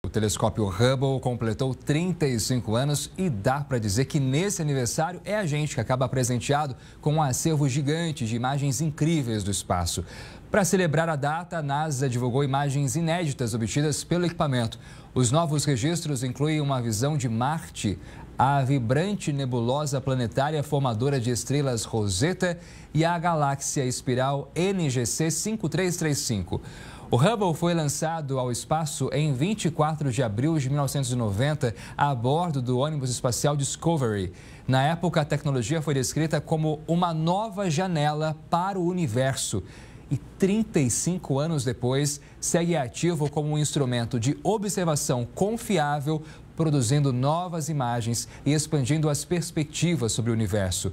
O telescópio Hubble completou 35 anos e dá para dizer que nesse aniversário é a gente que acaba presenteado com um acervo gigante de imagens incríveis do espaço. Para celebrar a data, a NASA divulgou imagens inéditas obtidas pelo equipamento. Os novos registros incluem uma visão de Marte, a vibrante nebulosa planetária formadora de estrelas Rosetta e a galáxia espiral NGC 5335. O Hubble foi lançado ao espaço em 24 de abril de 1990 a bordo do ônibus espacial Discovery. Na época, a tecnologia foi descrita como uma nova janela para o universo. E 35 anos depois, segue ativo como um instrumento de observação confiável, produzindo novas imagens e expandindo as perspectivas sobre o universo.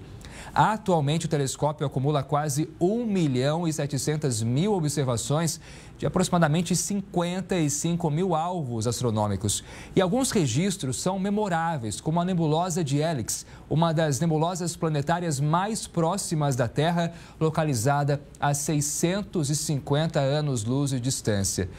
Atualmente, o telescópio acumula quase 1.700.000 observações de aproximadamente 55.000 alvos astronômicos. E alguns registros são memoráveis, como a nebulosa de Helix, uma das nebulosas planetárias mais próximas da Terra, localizada a 650 anos-luz de distância.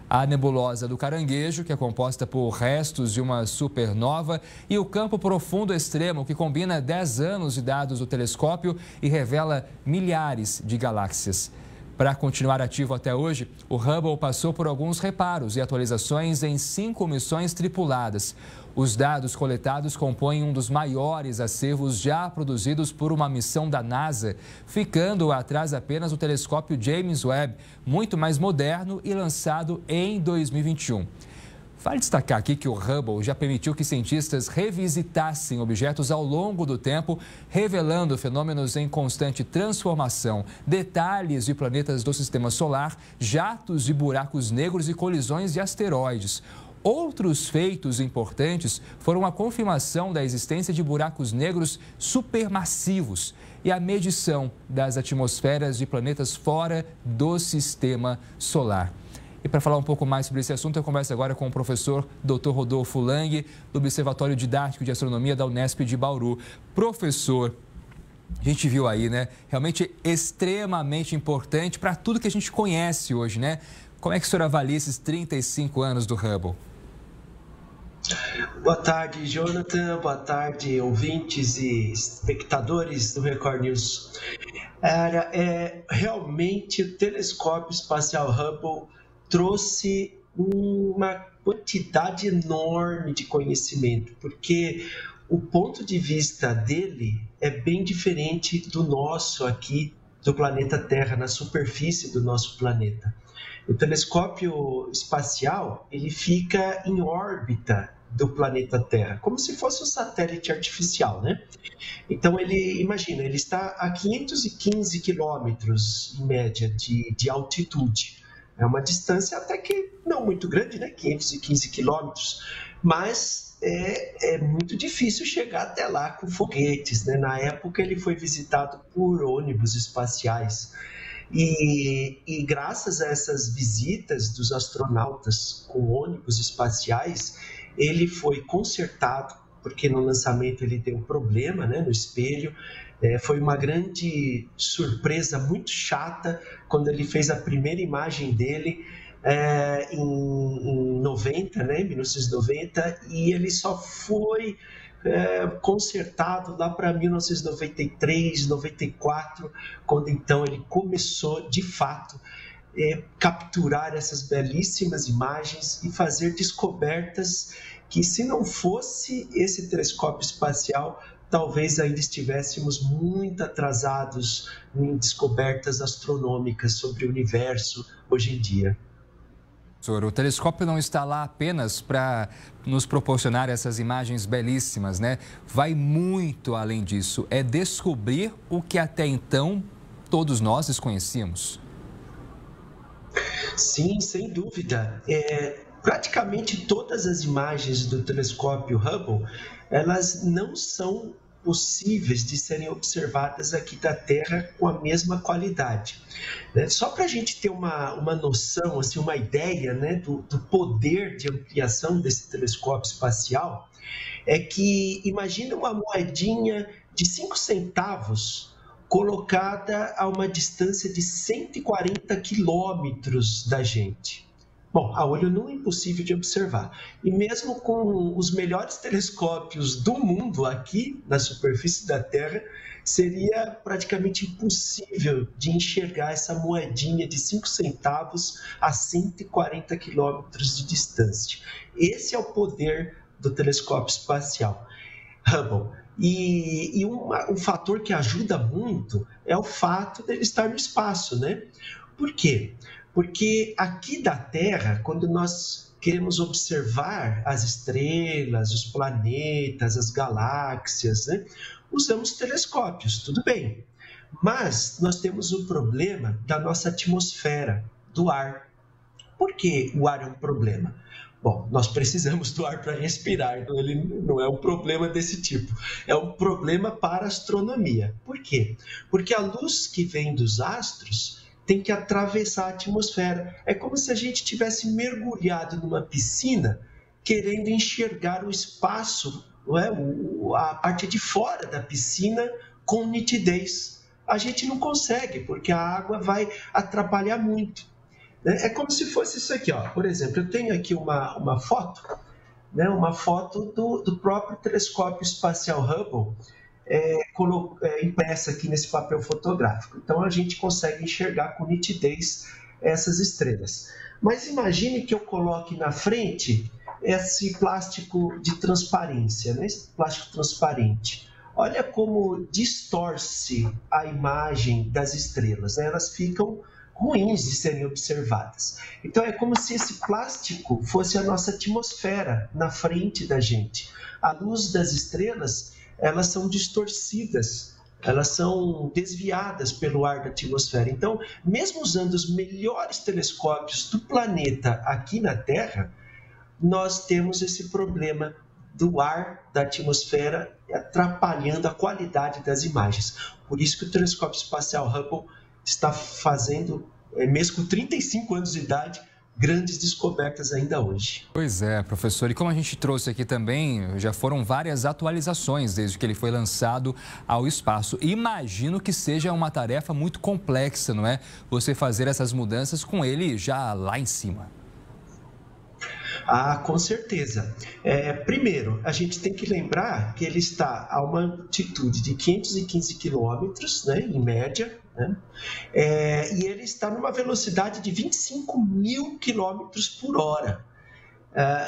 A nebulosa do Caranguejo, que é composta por restos de uma supernova, e o campo profundo extremo, que combina 10 anos de dados do telescópio e revela milhares de galáxias. Para continuar ativo até hoje, o Hubble passou por alguns reparos e atualizações em 5 missões tripuladas. Os dados coletados compõem um dos maiores acervos já produzidos por uma missão da NASA, ficando atrás apenas o telescópio James Webb, muito mais moderno e lançado em 2021. Vale destacar aqui que o Hubble já permitiu que cientistas revisitassem objetos ao longo do tempo, revelando fenômenos em constante transformação, detalhes de planetas do sistema solar, jatos de buracos negros e colisões de asteroides. Outros feitos importantes foram a confirmação da existência de buracos negros supermassivos e a medição das atmosferas de planetas fora do sistema solar. E para falar um pouco mais sobre esse assunto, eu converso agora com o professor Dr. Rodolfo Lang, do Observatório Didático de Astronomia da Unesp de Bauru. Professor, a gente viu aí, né? Realmente extremamente importante para tudo que a gente conhece hoje, né? Como é que o senhor avalia esses 35 anos do Hubble? Boa tarde, Jonathan. Boa tarde, ouvintes e espectadores do Record News. Realmente, o telescópio espacial Hubble trouxe uma quantidade enorme de conhecimento, porque o ponto de vista dele é bem diferente do nosso aqui, do planeta Terra, na superfície do nosso planeta. O telescópio espacial, ele fica em órbita do planeta Terra, como se fosse um satélite artificial, né? Então, imagina, ele está a 515 quilômetros, em média, de altitude. É uma distância até que não muito grande, né? 515 quilômetros, mas é muito difícil chegar até lá com foguetes, né? Na época, ele foi visitado por ônibus espaciais. E graças a essas visitas dos astronautas com ônibus espaciais, ele foi consertado, porque no lançamento ele deu problema, né, no espelho. Foi uma grande surpresa, muito chata, quando ele fez a primeira imagem dele em 90, né, 1990, e ele só foi consertado lá para 1993, 94, quando então ele começou de fato capturar essas belíssimas imagens e fazer descobertas que, se não fosse esse telescópio espacial, talvez ainda estivéssemos muito atrasados em descobertas astronômicas sobre o universo hoje em dia. O telescópio não está lá apenas para nos proporcionar essas imagens belíssimas, né? Vai muito além disso. É descobrir o que até então todos nós desconhecíamos. Sim, sem dúvida. Praticamente todas as imagens do telescópio Hubble, elas não são possíveis de serem observadas aqui da Terra com a mesma qualidade. Só para a gente ter uma noção, assim, uma ideia, né, do poder de ampliação desse telescópio espacial, é que imagina uma moedinha de 5 centavos colocada a uma distância de 140 quilômetros da gente. Bom, a olho nu é impossível de observar. E mesmo com os melhores telescópios do mundo aqui na superfície da Terra, seria praticamente impossível de enxergar essa moedinha de 5 centavos a 140 quilômetros de distância. Esse é o poder do telescópio espacial Hubble. E um fator que ajuda muito é o fato dele estar no espaço, né? Por quê? Porque aqui da Terra, quando nós queremos observar as estrelas, os planetas, as galáxias, né? Usamos telescópios, tudo bem. Mas nós temos o problema da nossa atmosfera, do ar. Por que o ar é um problema? Bom, nós precisamos do ar para respirar, então ele não é um problema desse tipo. É um problema para a astronomia. Por quê? Porque a luz que vem dos astros tem que atravessar a atmosfera. É como se a gente tivesse mergulhado numa piscina querendo enxergar o espaço, não é? A parte de fora da piscina com nitidez. A gente não consegue, porque a água vai atrapalhar muito. É como se fosse isso aqui, ó. Por exemplo, eu tenho aqui uma foto, né? Uma foto do próprio telescópio espacial Hubble impressa aqui nesse papel fotográfico. Então a gente consegue enxergar com nitidez essas estrelas. Mas imagine que eu coloque na frente esse plástico de transparência, né? Esse plástico transparente. Olha como distorce a imagem das estrelas, né? Elas ficam ruins de serem observadas. Então é como se esse plástico fosse a nossa atmosfera na frente da gente. A luz das estrelas, elas são distorcidas, elas são desviadas pelo ar da atmosfera. Então, mesmo usando os melhores telescópios do planeta aqui na Terra, nós temos esse problema do ar da atmosfera atrapalhando a qualidade das imagens. Por isso que o telescópio espacial Hubble está fazendo, mesmo com 35 anos de idade, grandes descobertas ainda hoje. Pois é, professor. E como a gente trouxe aqui também, já foram várias atualizações desde que ele foi lançado ao espaço. Imagino que seja uma tarefa muito complexa, não é? Você fazer essas mudanças com ele já lá em cima. Ah, com certeza. Primeiro, a gente tem que lembrar que ele está a uma altitude de 515 quilômetros, né, em média, né? E ele está numa velocidade de 25 mil quilômetros por hora.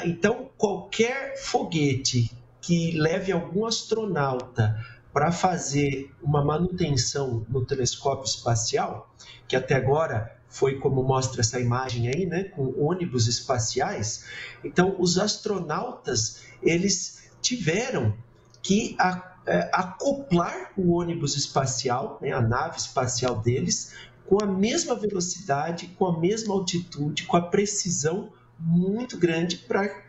Então, qualquer foguete que leve algum astronauta para fazer uma manutenção no telescópio espacial, que até agora foi como mostra essa imagem aí, né, com ônibus espaciais. Então, os astronautas, eles tiveram que acoplar o ônibus espacial, né, a nave espacial deles, com a mesma velocidade, com a mesma altitude, com a precisão muito grande para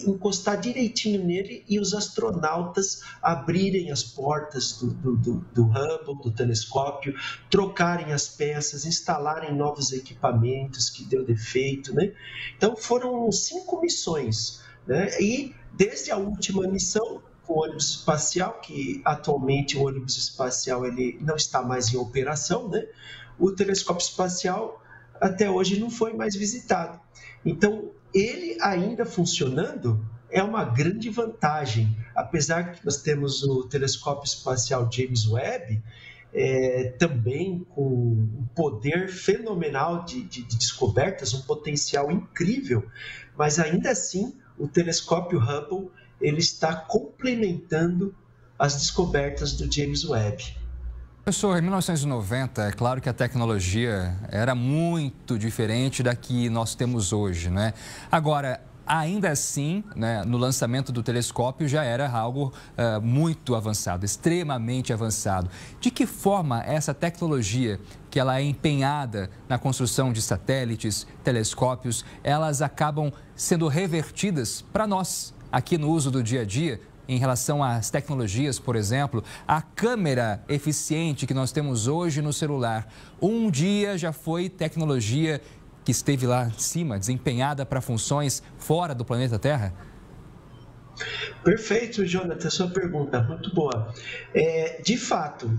encostar direitinho nele e os astronautas abrirem as portas do Hubble, do telescópio, trocarem as peças, instalarem novos equipamentos que deu defeito, né? Então foram 5 missões, né? E desde a última missão, o ônibus espacial, que atualmente o ônibus espacial ele não está mais em operação, né? O telescópio espacial até hoje não foi mais visitado. Então, ele ainda funcionando é uma grande vantagem. Apesar que nós temos o telescópio espacial James Webb, também com um poder fenomenal de descobertas, um potencial incrível, mas ainda assim o telescópio Hubble ele está complementando as descobertas do James Webb. Professor, em 1990, é claro que a tecnologia era muito diferente da que nós temos hoje, né? Agora, ainda assim, né, no lançamento do telescópio já era algo muito avançado, extremamente avançado. De que forma essa tecnologia, que ela é empenhada na construção de satélites, telescópios, elas acabam sendo revertidas para nós, aqui no uso do dia a dia? Em relação às tecnologias, por exemplo, a câmera eficiente que nós temos hoje no celular, um dia já foi tecnologia que esteve lá em cima, desempenhada para funções fora do planeta Terra? Perfeito, Jonathan, sua pergunta, muito boa. De fato,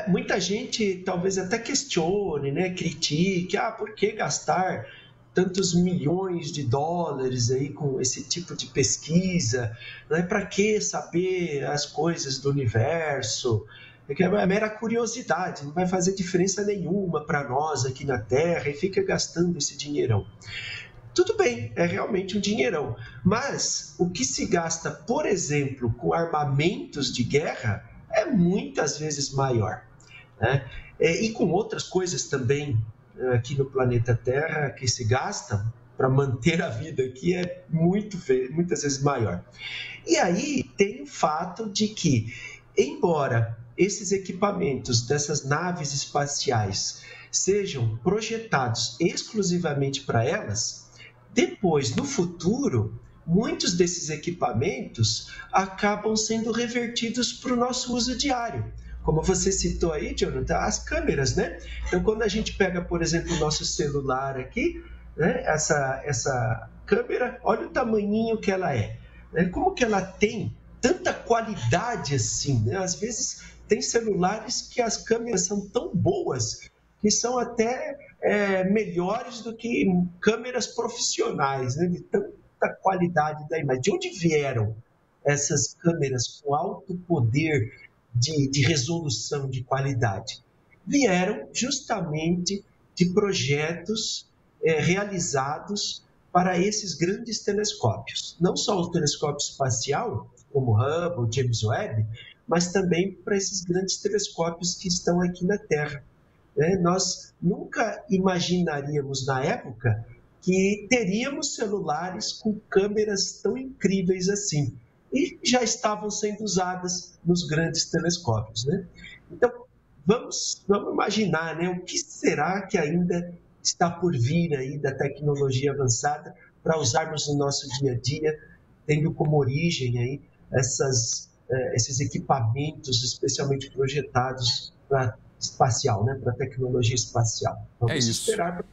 muita gente talvez até questione, né, critique, por que gastar tantos milhões de dólares aí com esse tipo de pesquisa, né? Para que saber as coisas do universo? É mera curiosidade, não vai fazer diferença nenhuma para nós aqui na Terra e fica gastando esse dinheirão. Tudo bem, é realmente um dinheirão, mas o que se gasta, por exemplo, com armamentos de guerra é muitas vezes maior, né? E com outras coisas também aqui no planeta Terra que se gastam para manter a vida aqui é muitas vezes maior. E aí tem o fato de que, embora esses equipamentos dessas naves espaciais sejam projetados exclusivamente para elas, depois, no futuro, muitos desses equipamentos acabam sendo revertidos para o nosso uso diário. Como você citou aí, Jonathan, as câmeras, né? Então, quando a gente pega, por exemplo, o nosso celular aqui, né? Essa câmera, olha o tamanhinho que ela é, né? Como que ela tem tanta qualidade assim, né? Às vezes tem celulares que as câmeras são tão boas que são até melhores do que câmeras profissionais, né? De tanta qualidade da imagem. De onde vieram essas câmeras com alto poder de resolução, de qualidade? Vieram justamente de projetos realizados para esses grandes telescópios. Não só o telescópio espacial, como o Hubble, o James Webb, mas também para esses grandes telescópios que estão aqui na Terra. Nós nunca imaginaríamos na época que teríamos celulares com câmeras tão incríveis assim. E já estavam sendo usadas nos grandes telescópios, né? Então, vamos imaginar, né? O que será que ainda está por vir aí da tecnologia avançada para usarmos no nosso dia a dia, tendo como origem aí esses equipamentos especialmente projetados para espacial, né? Para tecnologia espacial. Vamos esperar.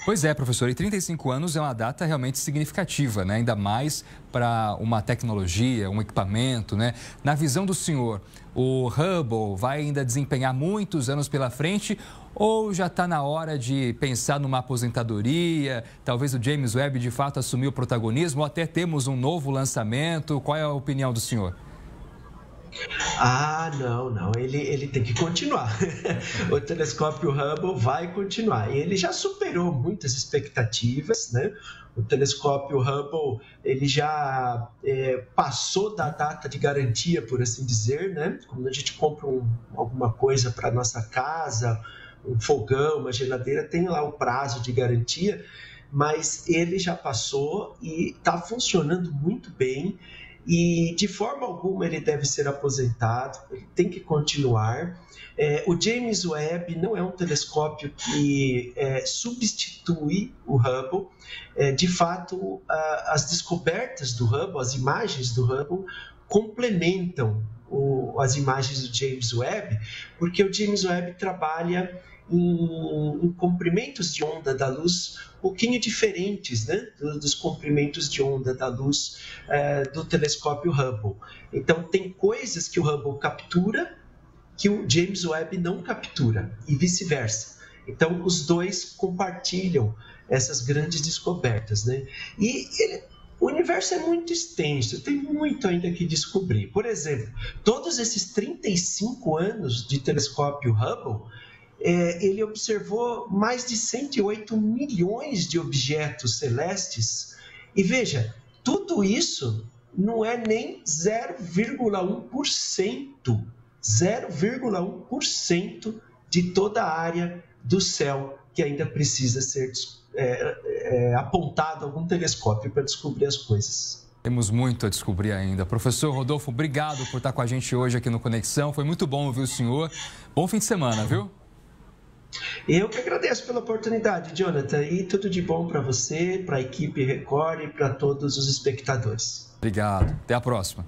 Pois é, professor, e 35 anos é uma data realmente significativa, né? Ainda mais para uma tecnologia, um equipamento, né? Na visão do senhor, o Hubble vai ainda desempenhar muitos anos pela frente ou já está na hora de pensar numa aposentadoria? Talvez o James Webb de fato assumir o protagonismo ou até temos um novo lançamento? Qual é a opinião do senhor? Não, ele tem que continuar. O telescópio Hubble vai continuar. Ele já superou muitas expectativas, né? O telescópio Hubble, ele já passou da data de garantia, por assim dizer, né? Quando a gente compra alguma coisa para nossa casa, um fogão, uma geladeira, tem lá o prazo de garantia, mas ele já passou e está funcionando muito bem. E de forma alguma ele deve ser aposentado, ele tem que continuar. O James Webb não é um telescópio que substitui o Hubble. De fato, as descobertas do Hubble, as imagens do Hubble, complementam as imagens do James Webb, porque o James Webb trabalha em comprimentos de onda da luz um pouquinho diferentes, né, dos comprimentos de onda da luz do telescópio Hubble. Então, tem coisas que o Hubble captura que o James Webb não captura e vice-versa. Então, os dois compartilham essas grandes descobertas, né? O universo é muito extenso, tem muito ainda que descobrir. Por exemplo, todos esses 35 anos de telescópio Hubble, ele observou mais de 108 milhões de objetos celestes. E veja, tudo isso não é nem 0,1% de toda a área do céu que ainda precisa ser apontado algum telescópio para descobrir as coisas. Temos muito a descobrir ainda. Professor Rodolfo, obrigado por estar com a gente hoje aqui no Conexão. Foi muito bom ouvir o senhor. Bom fim de semana, viu? Eu que agradeço pela oportunidade, Jonathan, e tudo de bom para você, para a equipe Record e para todos os espectadores. Obrigado. Até a próxima.